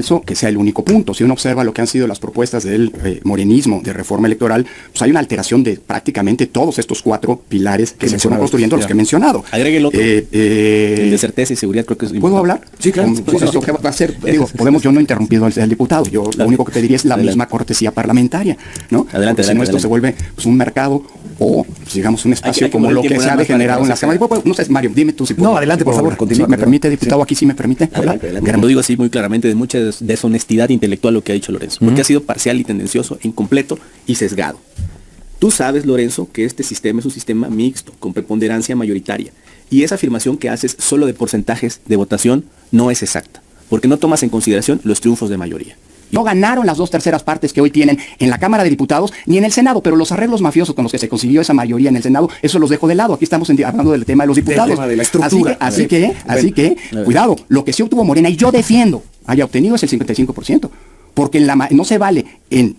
pienso que sea el único punto. Si uno observa lo que han sido las propuestas del morenismo de reforma electoral, pues hay una alteración de prácticamente todos estos 4 pilares que se fueron construyendo, los que he mencionado. Agregue el otro, el de certeza y seguridad, creo que es ¿Puedo hablar? Sí, claro. Entonces, ¿qué va a hacer? Digo, yo no he interrumpido al diputado. Yo lo único que te diría es la misma cortesía parlamentaria, ¿no? Adelante, si no, esto se vuelve pues, un mercado o, pues, digamos, un espacio como lo que se ha degenerado en las cámaras. No sé, Mario, dime tú si puedo. No, adelante, por favor, continúa. ¿Me permite, diputado? Aquí sí me permite. Adelante. Lo digo así muy claramente, de mucha deshonestidad intelectual lo que ha dicho Lorenzo, porque ha sido parcial y tendencioso, incompleto y sesgado. Tú sabes, Lorenzo, que este sistema es un sistema mixto, con preponderancia mayoritaria, y esa afirmación que haces solo de porcentajes de votación no es exacta, porque no tomas en consideración los triunfos de mayoría. No ganaron las 2/3 partes que hoy tienen en la Cámara de Diputados ni en el Senado, pero los arreglos mafiosos con los que se consiguió esa mayoría en el Senado, eso los dejo de lado. Aquí estamos hablando del tema de los diputados. Del tema de la estructura. Así que, cuidado, lo que sí obtuvo Morena, y yo defiendo, haya obtenido es el 55%. Porque no se vale en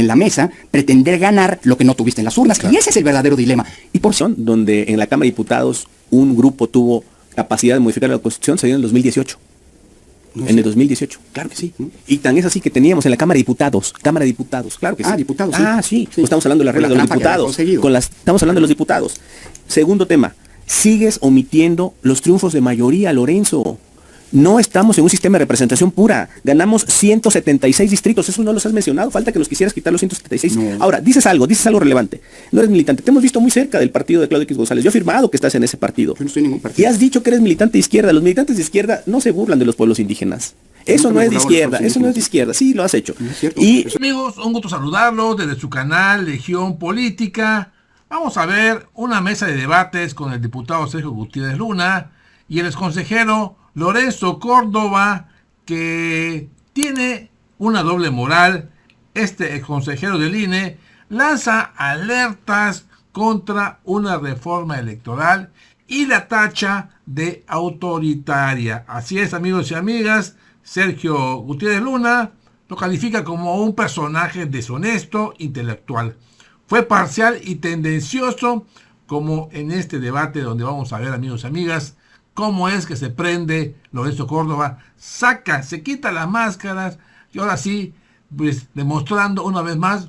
la mesa pretender ganar lo que no tuviste en las urnas. Claro. Y ese es el verdadero dilema. Y por donde en la Cámara de Diputados un grupo tuvo capacidad de modificar la Constitución, se dio en el 2018. En el 2018, claro que sí. Y tan es así que teníamos en la Cámara de Diputados, claro que sí. Diputados, sí. Pues estamos hablando de las reglas de los diputados. Estamos hablando de los diputados. Segundo tema, sigues omitiendo los triunfos de mayoría, Lorenzo. No estamos en un sistema de representación pura. Ganamos 176 distritos. Eso no los has mencionado. Falta que nos quisieras quitar los 176. No. Ahora, dices algo relevante. No eres militante. Te hemos visto muy cerca del partido de Claudio X González. Yo he afirmado que estás en ese partido. Yo no estoy en ningún partido. Y has dicho que eres militante de izquierda. Los militantes de izquierda no se burlan de los pueblos indígenas. Eso no es de izquierda. Eso no es de izquierda. Sí, lo has hecho. Y amigos, un gusto saludarlos desde su canal Legión Política. Vamos a ver una mesa de debates con el diputado Sergio Gutiérrez Luna y el exconsejero Lorenzo Córdoba, que tiene una doble moral. Este exconsejero del INE lanza alertas contra una reforma electoral y la tacha de autoritaria. Así es, amigos y amigas, Sergio Gutiérrez Luna lo califica como un personaje deshonesto intelectual. Fue parcial y tendencioso, como en este debate donde vamos a ver, amigos y amigas, cómo es que se prende Lorenzo Córdoba, se quita las máscaras y ahora sí, pues demostrando una vez más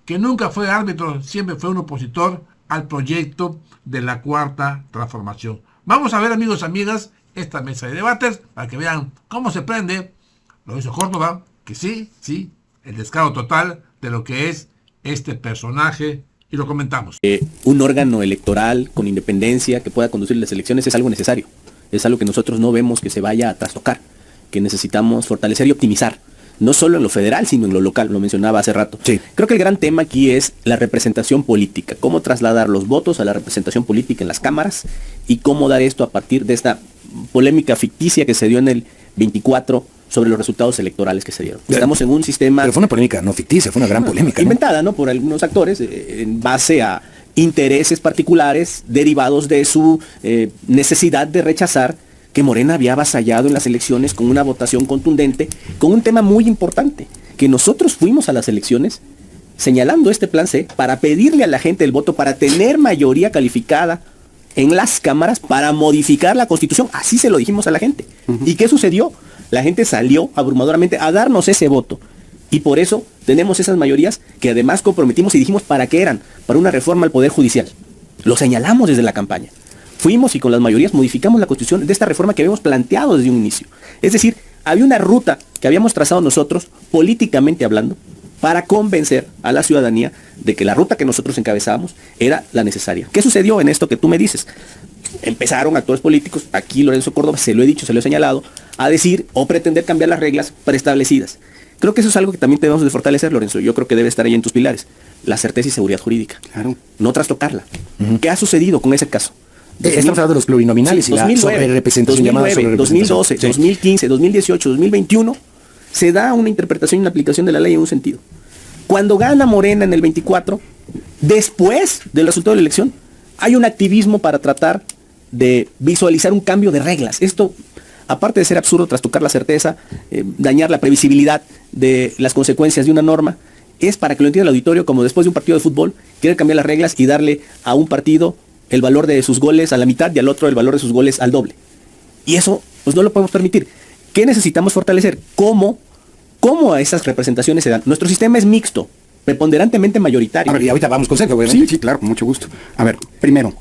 que nunca fue árbitro, siempre fue un opositor al proyecto de la Cuarta Transformación. Vamos a ver, amigos y amigas, esta mesa de debates para que vean cómo se prende Lorenzo Córdoba, que sí, el descaro total de lo que es este personaje, y lo comentamos. Un órgano electoral con independencia que pueda conducir las elecciones es algo necesario. Es algo que nosotros no vemos que se vaya a trastocar, que necesitamos fortalecer y optimizar, no solo en lo federal, sino en lo local, lo mencionaba hace rato. Sí. Creo que el gran tema aquí es la representación política, cómo trasladar los votos a la representación política en las cámaras y cómo dar esto a partir de esta polémica ficticia que se dio en el 24 sobre los resultados electorales que se dieron. Estamos en un sistema... Pero fue una polémica no ficticia, fue una gran polémica. Inventada, ¿no? Por algunos actores, en base a intereses particulares derivados de su necesidad de rechazar que Morena había avasallado en las elecciones con una votación contundente, con un tema muy importante, que nosotros fuimos a las elecciones señalando este plan C para pedirle a la gente el voto, para tener mayoría calificada en las cámaras, para modificar la Constitución. Así se lo dijimos a la gente. ¿Y qué sucedió? La gente salió abrumadoramente a darnos ese voto. Y por eso tenemos esas mayorías que además comprometimos y dijimos para qué eran, para una reforma al Poder Judicial. Lo señalamos desde la campaña. Fuimos y con las mayorías modificamos la Constitución de esta reforma que habíamos planteado desde un inicio. Es decir, había una ruta que habíamos trazado nosotros, políticamente hablando, para convencer a la ciudadanía de que la ruta que nosotros encabezábamos era la necesaria. ¿Qué sucedió en esto que tú me dices? Empezaron actores políticos, aquí Lorenzo Córdoba, se lo he dicho, se lo he señalado, a decir o pretender cambiar las reglas preestablecidas. Creo que eso es algo que también debemos de fortalecer, Lorenzo. Yo creo que debe estar ahí en tus pilares. La certeza y seguridad jurídica. Claro. No trastocarla. ¿Qué ha sucedido con ese caso? Estamos hablando de los plurinominales, sí, y 2009, la sobrerepresentación, 2009, 2012, sí. 2015, 2018, 2021, se da una interpretación y una aplicación de la ley en un sentido. Cuando gana Morena en el 24, después del resultado de la elección, hay un activismo para tratar de visualizar un cambio de reglas. Esto, aparte de ser absurdo, trastocar la certeza, dañar la previsibilidad de las consecuencias de una norma, es para que lo entienda el auditorio como después de un partido de fútbol, quiere cambiar las reglas y darle a un partido el valor de sus goles a la mitad y al otro el valor de sus goles al doble. Y eso, pues no lo podemos permitir. ¿Qué necesitamos fortalecer? ¿Cómo a esas representaciones se dan? Nuestro sistema es mixto, preponderantemente mayoritario. A ver, y ahorita vamos con Sergio. Sí, claro, con mucho gusto. A ver, primero,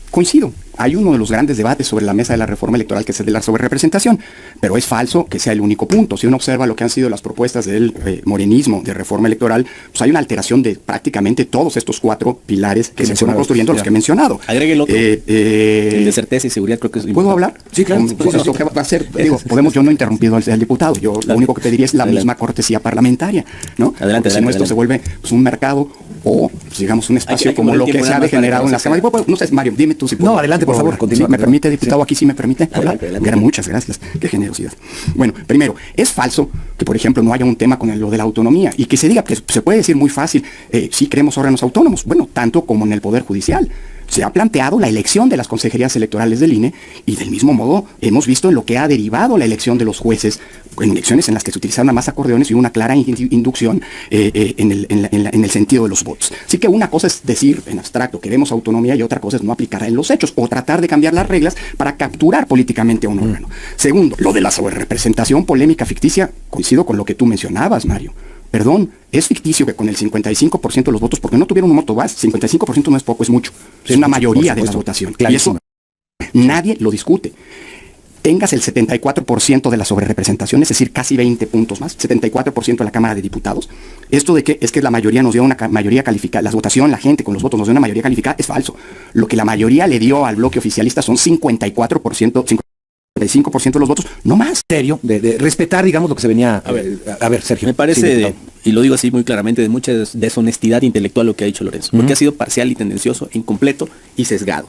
coincido. Hay uno de los grandes debates sobre la mesa de la reforma electoral, que es el de la sobrerepresentación, pero es falso que sea el único punto. Si uno observa lo que han sido las propuestas del morenismo de reforma electoral, pues hay una alteración de prácticamente todos estos 4 pilares que se fueron construyendo, los que he mencionado. Agregue el otro, el de certeza y seguridad, creo que es ¿Puedo hablar? Sí, claro. Lo que va a hacer, digo, yo no he interrumpido al diputado, yo lo único que pediría es la misma cortesía parlamentaria, ¿no? Adelante, si no, esto se vuelve pues, un mercado o, pues, digamos, un espacio como lo que se ha degenerado en las cámaras. No sé, Mario, dime tú si puedo. No, adelante, por favor, continúa. ¿Sí? ¿Me permite, diputado? Aquí sí me permite hablar. Adelante. Muchas gracias. Qué generosidad. Bueno, primero, es falso que, por ejemplo, no haya un tema con lo de la autonomía y que se diga que se puede decir muy fácil, sí queremos órganos autónomos. Bueno, tanto como en el Poder Judicial. Se ha planteado la elección de las consejerías electorales del INE y del mismo modo hemos visto en lo que ha derivado la elección de los jueces, en elecciones en las que se utilizaron más acordeones y una clara inducción en el sentido de los votos. Así que una cosa es decir en abstracto queremos autonomía y otra cosa es no aplicarla en los hechos o tratar de cambiar las reglas para capturar políticamente a un órgano. Segundo, lo de la sobrerepresentación polémica ficticia, coincido con lo que tú mencionabas, Mario. Perdón, es ficticio que con el 55% de los votos, porque no tuvieron un voto base, 55% no es poco, es mucho. Es una mayoría de la votación. Y eso nadie lo discute. Tengas el 74% de la sobrerepresentación, es decir, casi 20 puntos más, 74% de la Cámara de Diputados. Esto de que es que la mayoría nos dio una mayoría calificada, la votación, la gente con los votos nos dio una mayoría calificada, es falso. Lo que la mayoría le dio al bloque oficialista son 54%, 55% de los votos, no más. Serio, de respetar, digamos, lo que se venía... A ver, Sergio. Me parece, y lo digo así muy claramente, de mucha deshonestidad intelectual lo que ha dicho Lorenzo, porque ha sido parcial y tendencioso, incompleto y sesgado.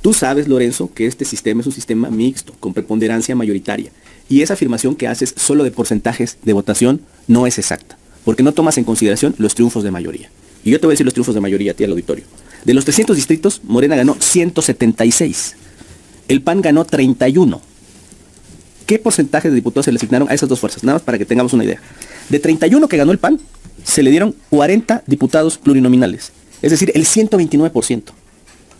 Tú sabes, Lorenzo, que este sistema es un sistema mixto, con preponderancia mayoritaria, y esa afirmación que haces solo de porcentajes de votación no es exacta, porque no tomas en consideración los triunfos de mayoría. Y yo te voy a decir los triunfos de mayoría a ti al auditorio. De los 300 distritos, Morena ganó 176. El PAN ganó 31. ¿Qué porcentaje de diputados se le asignaron a esas dos fuerzas? Nada más para que tengamos una idea. De 31 que ganó el PAN, se le dieron 40 diputados plurinominales. Es decir, el 129%.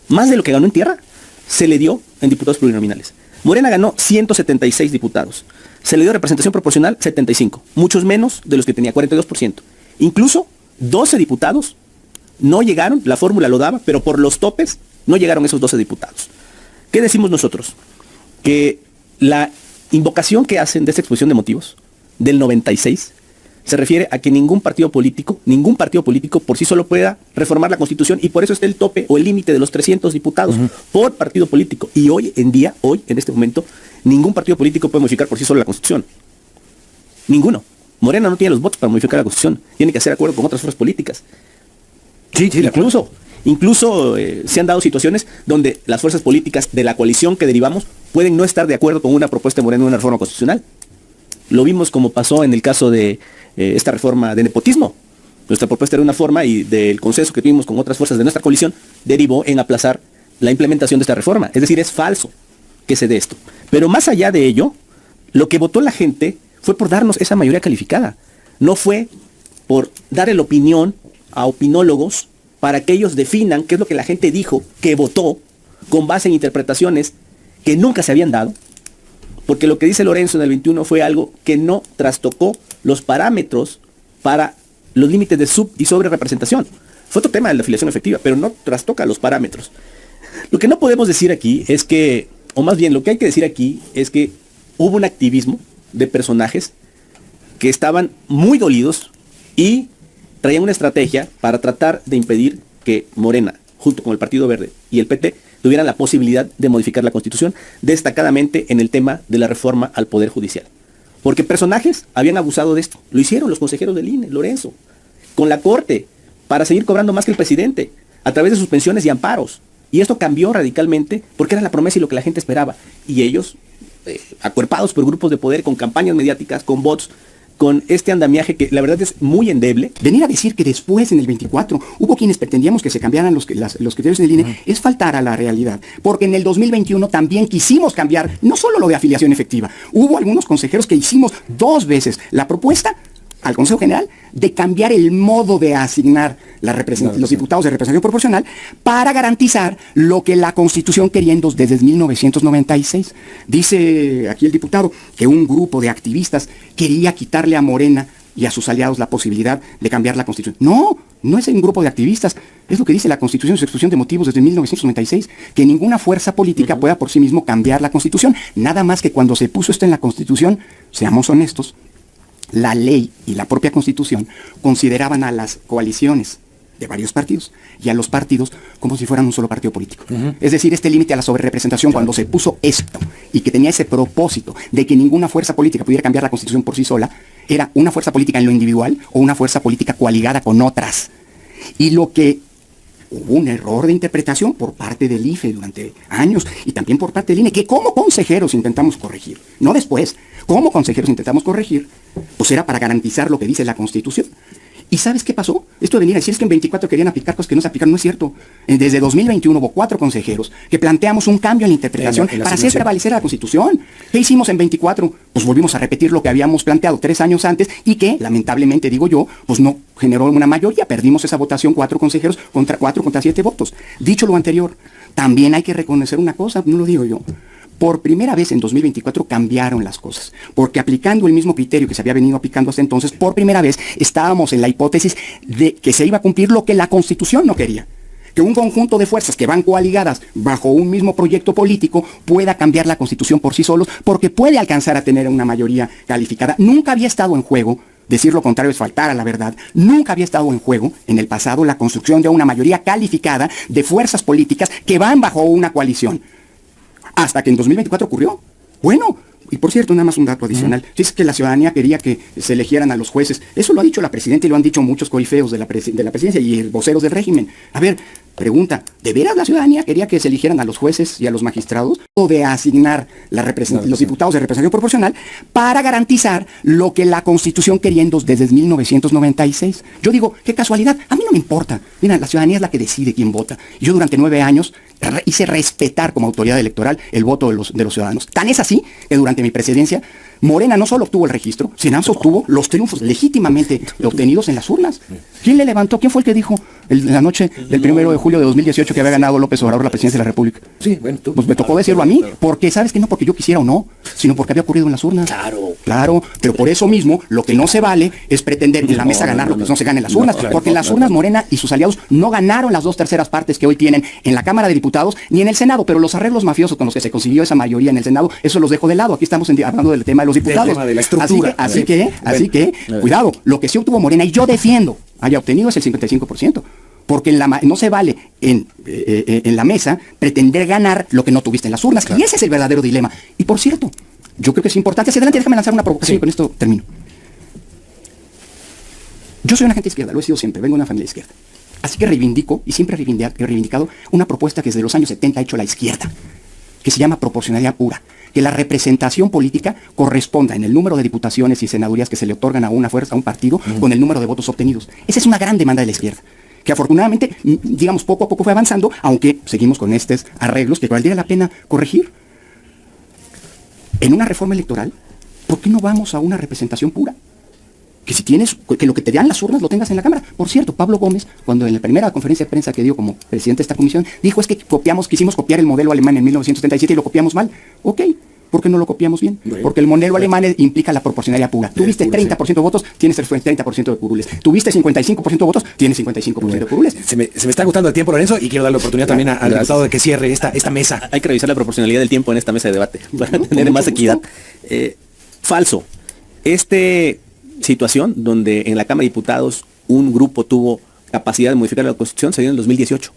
Más de lo que ganó en tierra, se le dio en diputados plurinominales. Morena ganó 176 diputados. Se le dio representación proporcional 75. Muchos menos de los que tenía, 42%. Incluso 12 diputados no llegaron, la fórmula lo daba, pero por los topes no llegaron esos 12 diputados. ¿Qué decimos nosotros? Que la invocación que hacen de esta exposición de motivos del 96 se refiere a que ningún partido político por sí solo pueda reformar la Constitución y por eso está el tope o el límite de los 300 diputados por partido político. Y hoy en este momento, ningún partido político puede modificar por sí solo la Constitución. Ninguno. Morena no tiene los votos para modificar la Constitución. Tiene que hacer acuerdo con otras fuerzas políticas. Sí, Incluso se han dado situaciones donde las fuerzas políticas de la coalición que derivamos pueden no estar de acuerdo con una propuesta de Morena de una reforma constitucional. Lo vimos como pasó en el caso de esta reforma de nepotismo. Nuestra propuesta era una forma y del consenso que tuvimos con otras fuerzas de nuestra coalición derivó en aplazar la implementación de esta reforma. Es decir, es falso que se dé esto. Pero más allá de ello, lo que votó la gente fue por darnos esa mayoría calificada. No fue por dar la opinión a opinólogos para que ellos definan qué es lo que la gente dijo que votó con base en interpretaciones que nunca se habían dado, porque lo que dice Lorenzo en el 21 fue algo que no trastocó los parámetros para los límites de sub- y sobre-representación. Fue otro tema de la afiliación efectiva, pero no trastoca los parámetros. Lo que no podemos decir aquí es que, o más bien lo que hay que decir aquí es que hubo un activismo de personajes que estaban muy dolidos y traían una estrategia para tratar de impedir que Morena, junto con el Partido Verde y el PT, tuvieran la posibilidad de modificar la Constitución, destacadamente en el tema de la reforma al Poder Judicial. Porque personajes habían abusado de esto. Lo hicieron los consejeros del INE, Lorenzo, con la Corte, para seguir cobrando más que el presidente, a través de suspensiones y amparos. Y esto cambió radicalmente porque era la promesa y lo que la gente esperaba. Y ellos, acuerpados por grupos de poder, con campañas mediáticas, con bots, con este andamiaje que la verdad es muy endeble. Venir a decir que después, en el 24, hubo quienes pretendíamos que se cambiaran los criterios del INE, es faltar a la realidad. Porque en el 2021 también quisimos cambiar, no solo lo de afiliación efectiva, hubo algunos consejeros que hicimos 2 veces la propuesta al Consejo General de cambiar el modo de asignar los diputados de representación proporcional para garantizar lo que la Constitución quería desde 1996. Dice aquí el diputado que un grupo de activistas quería quitarle a Morena y a sus aliados la posibilidad de cambiar la Constitución. No es un grupo de activistas, es lo que dice la Constitución en su exposición de motivos desde 1996, que ninguna fuerza política pueda por sí mismo cambiar la Constitución. Nada más que cuando se puso esto en la Constitución, seamos honestos, la ley y la propia Constitución consideraban a las coaliciones de varios partidos y a los partidos como si fueran un solo partido político. Es decir, este límite a la sobrerepresentación, cuando se puso esto y que tenía ese propósito de que ninguna fuerza política pudiera cambiar la Constitución por sí sola, era una fuerza política en lo individual o una fuerza política coaligada con otras. Y lo que hubo un error de interpretación por parte del IFE durante años y también por parte del INE, que como consejeros intentamos corregir, no después, como consejeros intentamos corregir, pues era para garantizar lo que dice la Constitución. ¿Y sabes qué pasó? Esto de venir a decir es que en 24 querían aplicar cosas que no se aplicaron, no es cierto. Desde 2021 hubo 4 consejeros que planteamos un cambio en la interpretación para hacer prevalecer la Constitución. ¿Qué hicimos en 24? Pues volvimos a repetir lo que habíamos planteado 3 años antes y que, lamentablemente, digo yo, pues no generó una mayoría. Perdimos esa votación, 4 consejeros contra 7 votos. Dicho lo anterior, también hay que reconocer una cosa, no lo digo yo. Por primera vez en 2024 cambiaron las cosas, porque aplicando el mismo criterio que se había venido aplicando hasta entonces, por primera vez estábamos en la hipótesis de que se iba a cumplir lo que la Constitución no quería. Que un conjunto de fuerzas que van coaligadas bajo un mismo proyecto político pueda cambiar la Constitución por sí solos, porque puede alcanzar a tener una mayoría calificada. Nunca había estado en juego, decir lo contrario es faltar a la verdad, nunca había estado en juego en el pasado la construcción de una mayoría calificada de fuerzas políticas que van bajo una coalición. Hasta que en 2024 ocurrió. Bueno, y por cierto, nada más un dato adicional. Si es que la ciudadanía quería que se eligieran a los jueces. Eso lo ha dicho la presidenta y lo han dicho muchos corifeos de la presidencia y voceros del régimen. A ver, pregunta, ¿de veras la ciudadanía quería que se eligieran a los jueces y a los magistrados? ¿O de asignar los diputados de representación proporcional para garantizar lo que la Constitución quería desde 1996? Yo digo, qué casualidad, a mí no me importa. Mira, la ciudadanía es la que decide quién vota. Yo durante 9 años hice respetar como autoridad electoral el voto de los ciudadanos. Tan es así que durante mi presidencia, Morena no solo obtuvo el registro, sino obtuvo los triunfos legítimamente obtenidos en las urnas. ¿Quién le levantó? ¿Quién fue el que dijo la noche del 1 de julio de 2018 que había ganado López Obrador la presidencia de la República? Sí, bueno, pues me tocó decirlo a mí, porque sabes que no porque yo quisiera o no, sino porque había ocurrido en las urnas. Claro, pero por eso mismo, lo que no se vale es pretender en la mesa ganar lo que no se gana en las urnas, porque en las urnas Morena y sus aliados no ganaron las 2/3 partes que hoy tienen en la Cámara de Diputados ni en el Senado, pero los arreglos mafiosos con los que se consiguió esa mayoría en el Senado, eso los dejo de lado. Aquí estamos hablando del tema de los diputados. Tema de la estructura. Así que, cuidado, lo que sí obtuvo Morena y yo defiendo haya obtenido es el 55%. Porque no se vale en la mesa pretender ganar lo que no tuviste en las urnas. Y ese es el verdadero dilema. Y por cierto, yo creo que es importante. Hacia adelante, déjame lanzar una provocación y con esto termino. Yo soy una gente izquierda, lo he sido siempre, vengo de una familia izquierda. Así que reivindico, y siempre he reivindicado, una propuesta que desde los años 70 ha hecho la izquierda, que se llama proporcionalidad pura. Que la representación política corresponda en el número de diputaciones y senadurías que se le otorgan a una fuerza, a un partido, con el número de votos obtenidos. Esa es una gran demanda de la izquierda, que afortunadamente, digamos, poco a poco fue avanzando, aunque seguimos con estos arreglos que valdría la pena corregir. En una reforma electoral, ¿por qué no vamos a una representación pura? Que si tienes, que lo que te dan las urnas lo tengas en la Cámara. Por cierto, Pablo Gómez, cuando en la primera conferencia de prensa que dio como presidente de esta comisión, dijo es que quisimos copiar el modelo alemán en 1977 y lo copiamos mal. Ok, ¿por qué no lo copiamos bien? Porque el modelo alemán implica la proporcionalidad pura. Tuviste 30% de votos, tienes el 30% de curules. Tuviste 55% de votos, tienes 55% de curules. Se me está agotando el tiempo, Lorenzo, y quiero darle la oportunidad también al diputado de que cierre esta mesa. Hay que revisar la proporcionalidad del tiempo en esta mesa de debate para tener más equidad. Falso. Situación donde en la Cámara de Diputados un grupo tuvo capacidad de modificar la Constitución se dio en el 2018.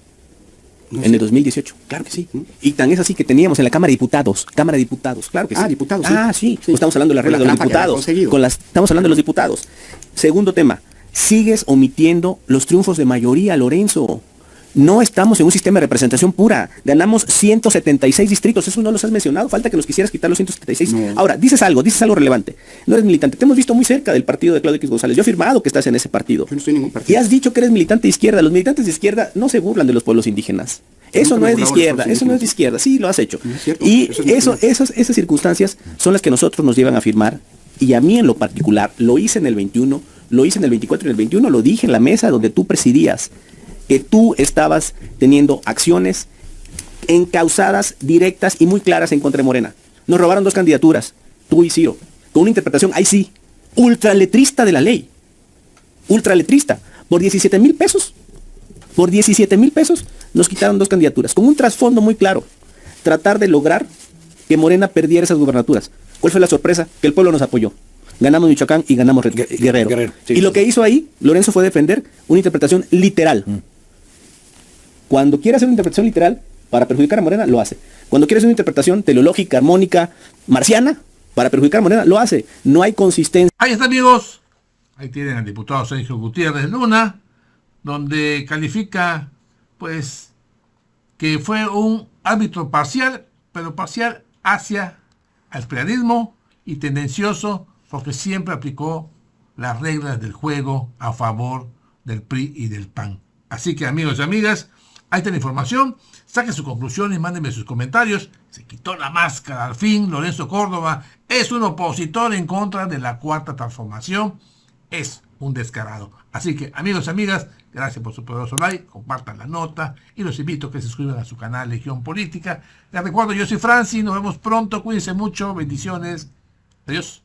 En el 2018, claro que sí. Y tan es así que teníamos en la Cámara de Diputados, claro que sí. Diputados, sí. Sí. Pues estamos hablando de las reglas de los diputados. Estamos hablando de los diputados. Segundo tema, sigues omitiendo los triunfos de mayoría, Lorenzo. No estamos en un sistema de representación pura. Ganamos 176 distritos. Eso no los has mencionado. Falta que nos quisieras quitar los 176. No. Ahora, dices algo relevante. No eres militante. Te hemos visto muy cerca del partido de Claudio X González. Yo he afirmado que estás en ese partido. Yo no estoy en ningún partido. Y has dicho que eres militante de izquierda. Los militantes de izquierda no se burlan de los pueblos indígenas. Eso no es de izquierda. Eso no es de izquierda. Sí, lo has hecho. No es cierto. Y esas circunstancias son las que nosotros nos llevan a afirmar. Y a mí en lo particular, lo hice en el 21, lo hice en el 24 y en el 21, lo dije en la mesa donde tú presidías, que tú estabas teniendo acciones encausadas, directas y muy claras en contra de Morena. Nos robaron 2 candidaturas, tú y Ciro, con una interpretación, ahí sí, ultraletrista de la ley. Ultraletrista. Por 17,000 pesos. Por 17,000 pesos nos quitaron 2 candidaturas, con un trasfondo muy claro. Tratar de lograr que Morena perdiera esas gubernaturas. ¿Cuál fue la sorpresa? Que el pueblo nos apoyó. Ganamos Michoacán y ganamos Guerrero. Sí, y lo que hizo ahí, Lorenzo, fue defender una interpretación literal. Cuando quiere hacer una interpretación literal para perjudicar a Morena, lo hace. Cuando quiere hacer una interpretación teleológica, armónica, marciana, para perjudicar a Morena, lo hace. No hay consistencia. Ahí está, amigos. Ahí tienen al diputado Sergio Gutiérrez Luna, donde califica, pues, que fue un árbitro parcial, pero parcial hacia el prianismo y tendencioso porque siempre aplicó las reglas del juego a favor del PRI y del PAN. Así que, amigos y amigas, ahí está la información. Saquen su conclusión y mándenme sus comentarios. Se quitó la máscara al fin. Lorenzo Córdoba es un opositor en contra de la Cuarta Transformación. Es un descarado. Así que, amigos y amigas, gracias por su poderoso like, compartan la nota y los invito a que se suscriban a su canal Legión Política. Les recuerdo, yo soy Francis, nos vemos pronto, cuídense mucho, bendiciones, adiós.